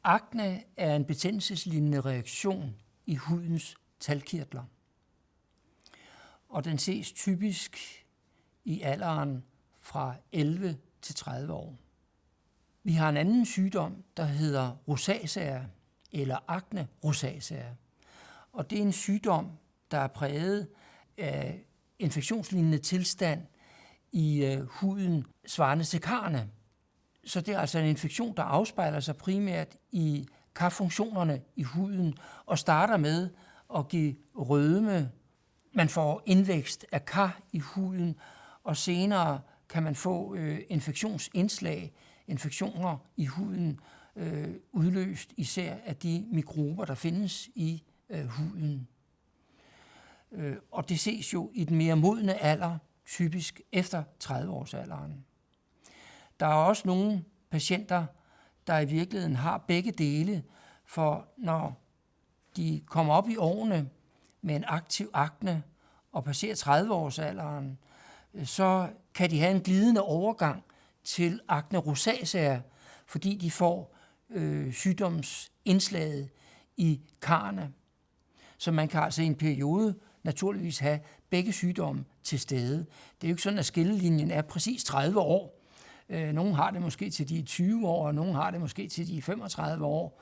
Akne er en betændelseslignende reaktion i hudens talgkirtler, og den ses typisk i alderen fra 11 til 30 år. Vi har en anden sygdom, der hedder rosacea eller akne rosacea, og det er en sygdom, der er præget af infektionslignende tilstand i huden svarende til karne. Så det er altså en infektion, der afspejler sig primært i karfunktionerne i huden og starter med at give rødme. Man får indvækst af kar i huden, og senere kan man få infektionsindslag, infektioner i huden, udløst især af de mikrober, der findes i huden. Og det ses jo i den mere modne alder, typisk efter 30-årsalderen. Der er også nogle patienter, der i virkeligheden har begge dele, for når de kommer op i årene med en aktiv akne og passerer 30-årsalderen, så kan de have en glidende overgang til akne rosacea, fordi de får sygdomsindslaget i karne. Så man kan altså i en periode naturligvis have begge sygdomme til stede. Det er jo ikke sådan, at skillelinjen er præcis 30 år. Nogle har det måske til de 20 år, og nogle har det måske til de 35 år.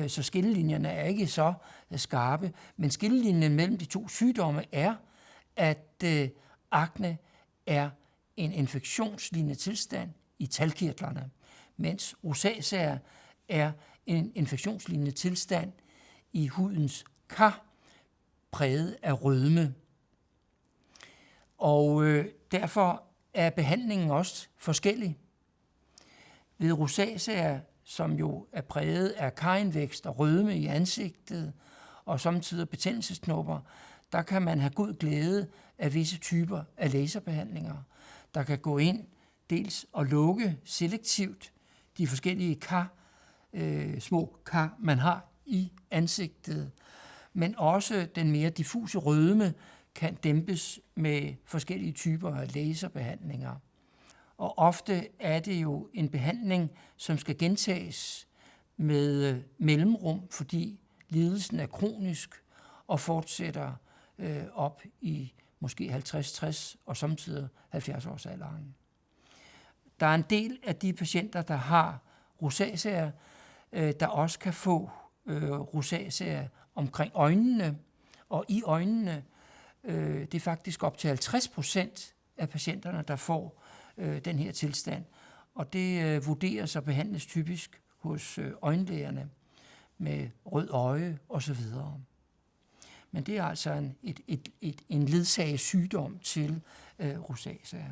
Så skillelinjerne er ikke så skarpe. Men skillelinjen mellem de to sygdomme er, at akne er en infektionslignende tilstand i talgkirtlerne, mens rosacea er en infektionslignende tilstand i hudens kar, præget af rødme. Og derfor er behandlingen også forskellig. Ved rosacea, som jo er præget af karindvækst og rødme i ansigtet og samtidig betændelsesknopper, der kan man have god glæde af visse typer af laserbehandlinger, der kan gå ind dels og lukke selektivt de forskellige små kar, man har i ansigtet, men også den mere diffuse rødme kan dæmpes med forskellige typer af laserbehandlinger. Og ofte er det jo en behandling, som skal gentages med mellemrum, fordi lidelsen er kronisk og fortsætter op i måske 50, 60 og samtidig 70-årsalderen. Der er en del af de patienter, der har rosacea, der også kan få rosacea omkring øjnene og i øjnene. Det er faktisk op til 50% af patienterne, der får den her tilstand. Og det vurderes og behandles typisk hos øjenlægerne med rød øje osv. Men det er altså en ledsagesygdom til rosacea.